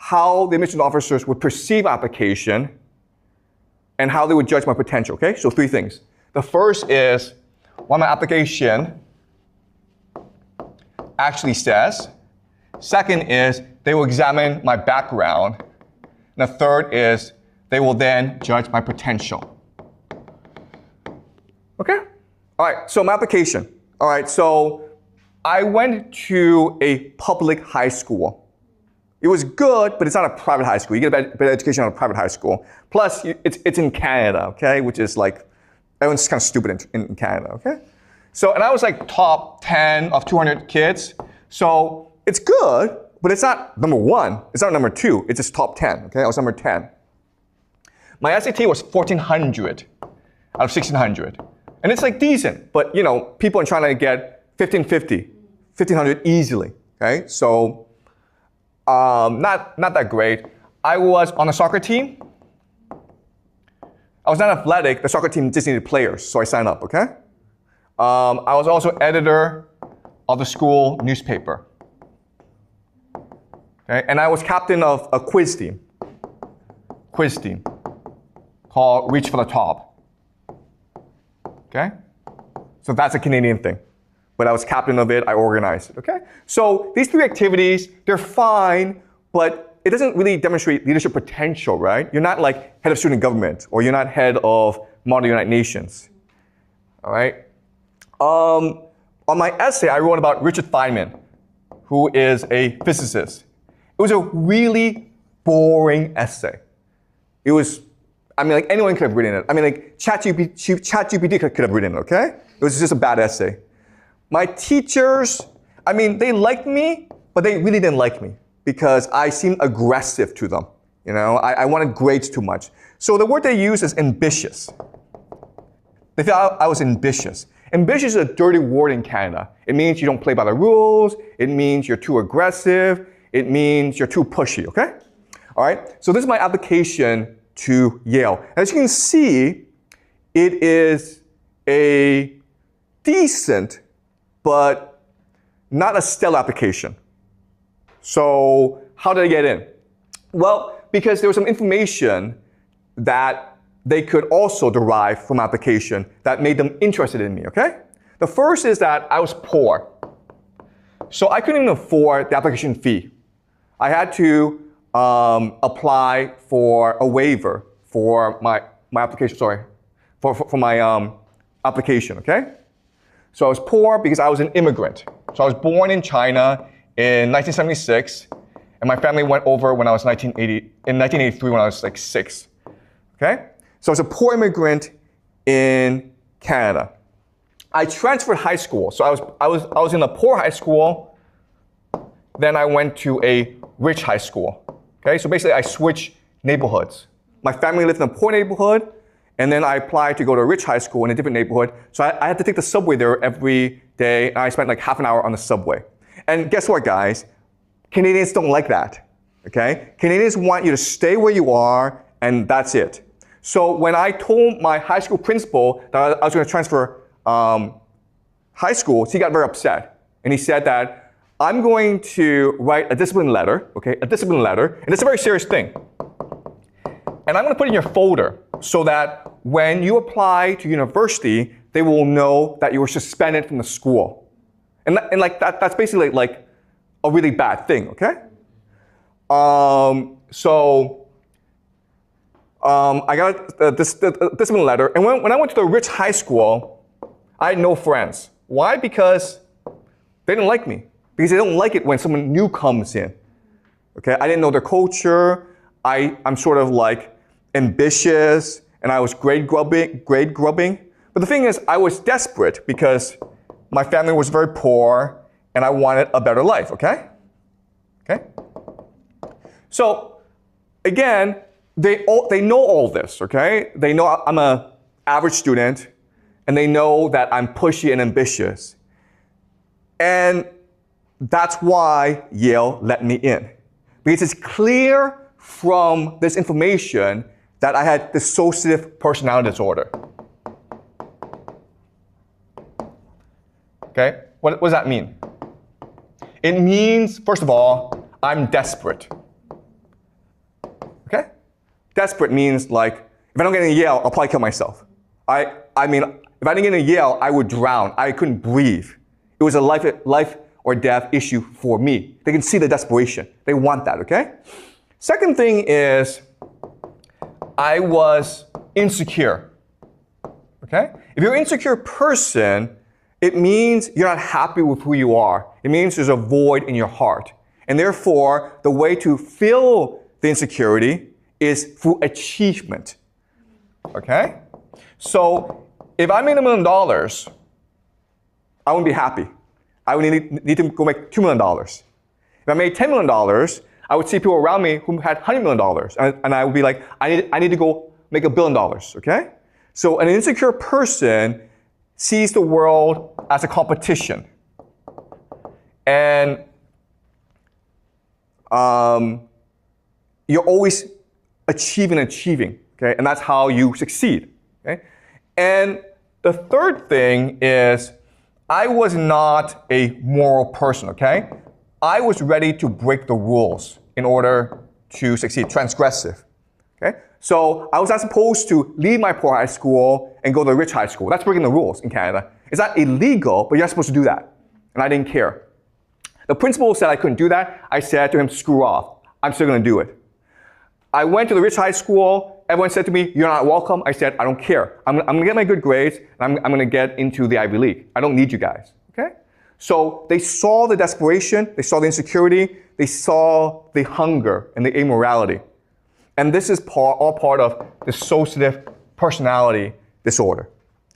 how the admission officers would perceive application and how they would judge my potential, okay? So 3 things. The first is what my application actually says. Second is they will examine my background. And the third is they will then judge my potential. Okay? All right, so my application. All right, so I went to a public high school. It was good, but it's not a private high school. You get a better education on a private high school. Plus, it's in Canada, okay? Which is like, everyone's kind of stupid in Canada, okay? So, and I was like top 10 of 200 kids. So it's good, but it's not number 1. It's not number 2. It's just top 10, okay? I was number 10. My SAT was 1,400 out of 1,600. And it's like decent, but you know, people are trying to get 1,550, 1,500 easily, okay? So, not that great. I was on a soccer team. I was not athletic. The soccer team just needed players, so I signed up, okay? I was also editor of the school newspaper. Okay? And I was captain of a quiz team called Reach for the Top. Okay? So that's a Canadian thing. But I was captain of it, I organized it, okay? So these 3 activities, they're fine, but it doesn't really demonstrate leadership potential, right? You're not like head of student government, or you're not head of Model United Nations, all right? On my essay, I wrote about Richard Feynman, who is a physicist. It was a really boring essay. It was, I mean, like anyone could have written it. I mean, like ChatGPT could have written it, okay? It was just a bad essay. My teachers, I mean, they liked me, but they really didn't like me because I seemed aggressive to them. You know, I wanted grades too much. So the word they use is ambitious. They thought I was ambitious. Ambitious is a dirty word in Canada. It means you don't play by the rules. It means you're too aggressive. It means you're too pushy, okay? All right, so this is my application to Yale. As you can see, it is a decent but not a stellar application. So how did I get in? Well, because there was some information that they could also derive from application that made them interested in me, okay? The first is that I was poor. So I couldn't even afford the application fee. I had to apply for a waiver for my application, for my application, okay? So I was poor because I was an immigrant. So I was born in China in 1976, and my family went over when I was in 1983 when I was like 6. Okay? So I was a poor immigrant in Canada. I transferred high school. So I was in a poor high school, then I went to a rich high school. Okay? So basically I switched neighborhoods. My family lived in a poor neighborhood, and then I applied to go to a rich high school in a different neighborhood. So I had to take the subway there every day, and I spent like half an hour on the subway. And guess what, guys? Canadians don't like that, okay? Canadians want you to stay where you are, and that's it. So when I told my high school principal that I was going to transfer high schools, he got very upset. And he said that I'm going to write a discipline letter, okay? A discipline letter, and it's a very serious thing. And I'm going to put it in your folder so that when you apply to university, they will know that you were suspended from the school. And like that's basically like a really bad thing, okay? I got this discipline letter, and when I went to the rich high school, I had no friends. Why? Because they didn't like me. Because they don't like it when someone new comes in. Okay, I didn't know their culture. I'm sort of like ambitious, and I was grade grubbing. But the thing is, I was desperate because my family was very poor, and I wanted a better life, okay? Okay? So, again, they know all this, okay? They know I'm an average student, and they know that I'm pushy and ambitious. And that's why Yale let me in. Because it's clear from this information that I had dissociative personality disorder. Okay? What does that mean? It means, first of all, I'm desperate. desperate means like, if I don't get into Yale, I'll probably kill myself. I mean, if I didn't get into Yale, I would drown. I couldn't breathe. It was a life or death issue for me. They can see the desperation. They want that, okay? Second thing is, I was insecure, okay? If you're an insecure person, it means you're not happy with who you are. It means there's a void in your heart. And therefore, the way to fill the insecurity is through achievement, okay? So if I made $1 million, I wouldn't be happy. I would need to go make $2 million. If I made $10 million, I would see people around me who had $100 million, and I would be like, I need to go make $1 billion, okay? So an insecure person sees the world as a competition. And you're always achieving, okay? And that's how you succeed, okay? And the third thing is, I was not a moral person, okay? I was ready to break the rules in order to succeed, transgressive, okay? So I was not supposed to leave my poor high school and go to a rich high school. That's breaking the rules in Canada. It's not illegal, but you're not supposed to do that. And I didn't care. The principal said I couldn't do that. I said to him, screw off. I'm still going to do it. I went to the rich high school. Everyone said to me, you're not welcome. I said, I don't care. I'm going to get my good grades, and I'm going to get into the Ivy League. I don't need you guys, okay? So they saw the desperation, they saw the insecurity, they saw the hunger and the immorality. And this is all part of dissociative personality disorder.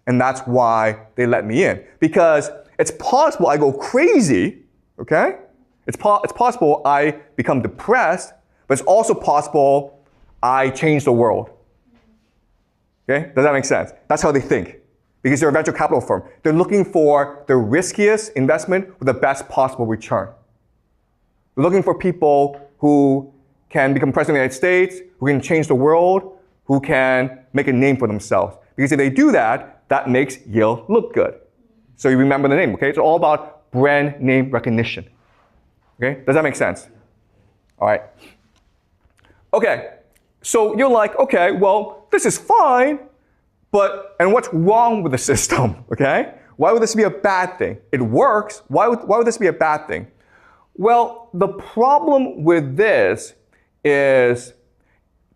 And that's why they let me in. Because it's possible I go crazy, okay? It's possible I become depressed, but it's also possible I change the world. Okay? Does that make sense? That's how they think. Because they're a venture capital firm. They're looking for the riskiest investment with the best possible return. They're looking for people who can become president of the United States, who can change the world, who can make a name for themselves. Because if they do that, that makes Yale look good. So you remember the name, okay? It's all about brand name recognition. Okay? Does that make sense? All right. Okay. So you're like, okay, well, this is fine, and what's wrong with the system, okay? Why would this be a bad thing? It works. Why would this be a bad thing? Well, the problem with this is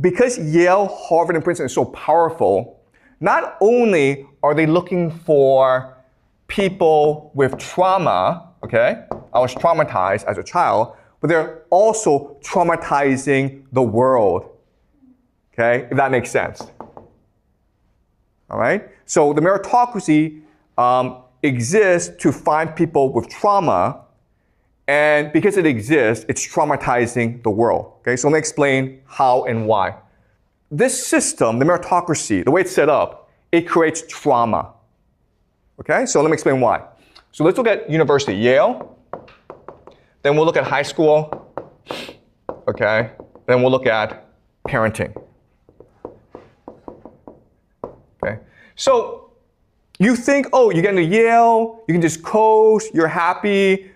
because Yale, Harvard, and Princeton is so powerful, not only are they looking for people with trauma, okay? I was traumatized as a child, but they're also traumatizing the world. Okay, if that makes sense. All right? So the meritocracy exists to find people with trauma, and because it exists, it's traumatizing the world. Okay, so let me explain how and why. This system, the meritocracy, the way it's set up, it creates trauma. Okay, so let me explain why. So let's look at university, Yale. Then we'll look at high school. Okay, then we'll look at parenting. Okay. So you think, oh, you get into Yale, you can just coast, you're happy,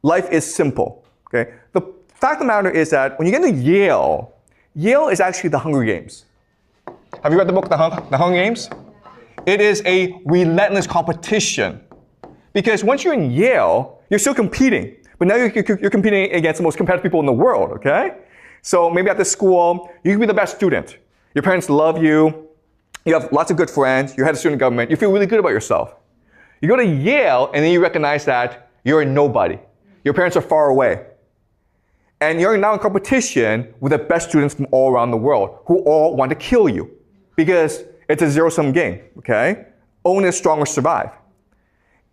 life is simple. Okay. The fact of the matter is that when you get into Yale, Yale is actually the Hunger Games. Have you read the book, The Hunger Games? It is a relentless competition. Because once you're in Yale, you're still competing. But now you're competing against the most competitive people in the world, okay? So maybe at this school, you can be the best student. Your parents love you. You have lots of good friends. You're head of student government. You feel really good about yourself. You go to Yale, and then you recognize that you're a nobody. Your parents are far away. And you're now in competition with the best students from all around the world who all want to kill you because it's a zero-sum game, okay? Only the strongest survive.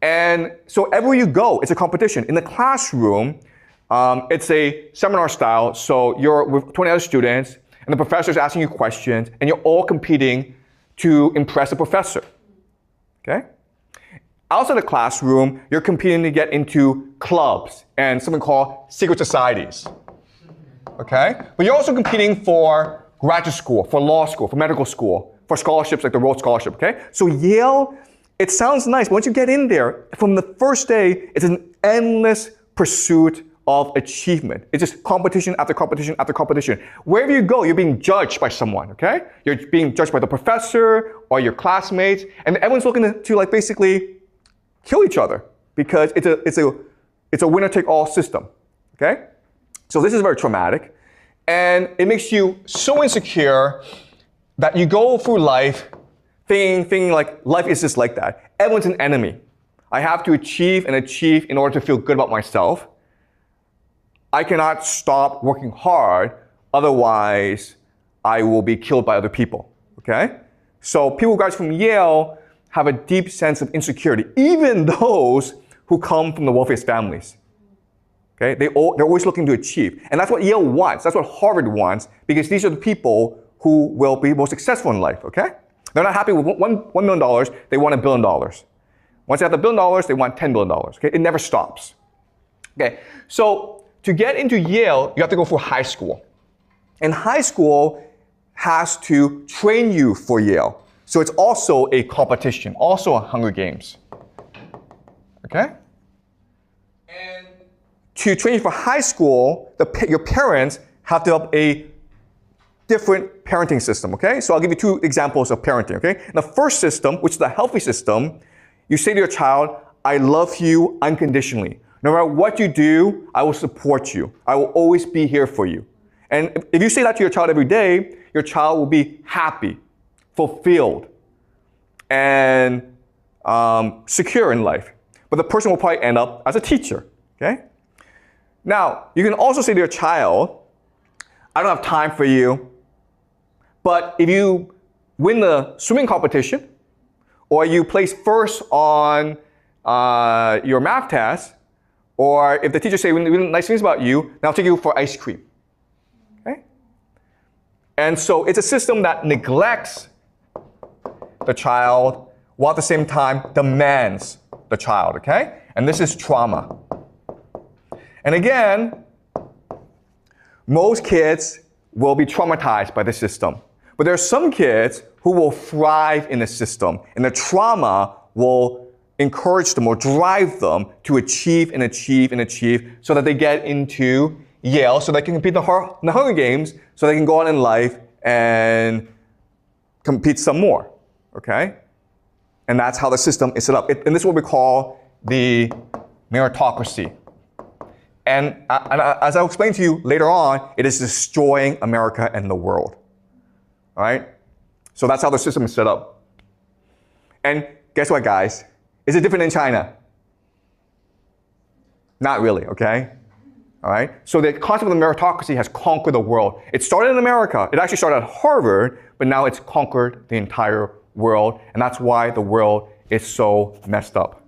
And so everywhere you go, it's a competition. In the classroom, it's a seminar style, so you're with 20 other students, and the professor's asking you questions, and you're all competing to impress the professor, okay? Outside the classroom, you're competing to get into clubs and something called secret societies, okay? But you're also competing for graduate school, for law school, for medical school, for scholarships like the Rhodes Scholarship, okay? So Yale, it sounds nice, but once you get in there, from the first day, it's an endless pursuit of achievement. It's just competition after competition after competition. Wherever you go, you're being judged by someone, okay? You're being judged by the professor or your classmates, and everyone's looking to like basically kill each other because it's a winner-take-all system, okay? So this is very traumatic, and it makes you so insecure that you go through life thinking like life is just like that. Everyone's an enemy. I have to achieve and achieve in order to feel good about myself. I cannot stop working hard, otherwise I will be killed by other people, okay? So people who graduate from Yale have a deep sense of insecurity, even those who come from the wealthiest families. Okay? They're always looking to achieve. And that's what Yale wants. That's what Harvard wants, because these are the people who will be most successful in life, okay? They're not happy with $1 million, they want $1 billion. Once they have $1 billion, they want $10 billion, okay? It never stops. Okay, so to get into Yale, you have to go through high school. And high school has to train you for Yale. So it's also a competition, also a Hunger Games. Okay? And to train you for high school, your parents have to develop a different parenting system, okay? So I'll give you two examples of parenting, okay? In the first system, which is the healthy system, you say to your child, I love you unconditionally. No matter what you do, I will support you. I will always be here for you. And if you say that to your child every day, your child will be happy, fulfilled, and secure in life. But the person will probably end up as a teacher, okay? Now, you can also say to your child, I don't have time for you, but if you win the swimming competition, or you place first on your math test, or if the teacher says really nice things about you, then I'll take you for ice cream. Okay? And so it's a system that neglects the child while at the same time demands the child, okay? And this is trauma. And again, most kids will be traumatized by the system. But there are some kids who will thrive in the system, and the trauma will encourage them or drive them to achieve and achieve and achieve so that they get into Yale, so they can compete in the Hunger Games, so they can go on in life and compete some more, okay? And that's how the system is set up. And this is what we call the meritocracy. And as I'll explain to you later on, it is destroying America and the world. All right? So that's how the system is set up. And guess what, guys? Is it different in China? Not really, okay? All right? So the concept of the meritocracy has conquered the world. It started in America. It actually started at Harvard, but now it's conquered the entire world. And that's why the world is so messed up.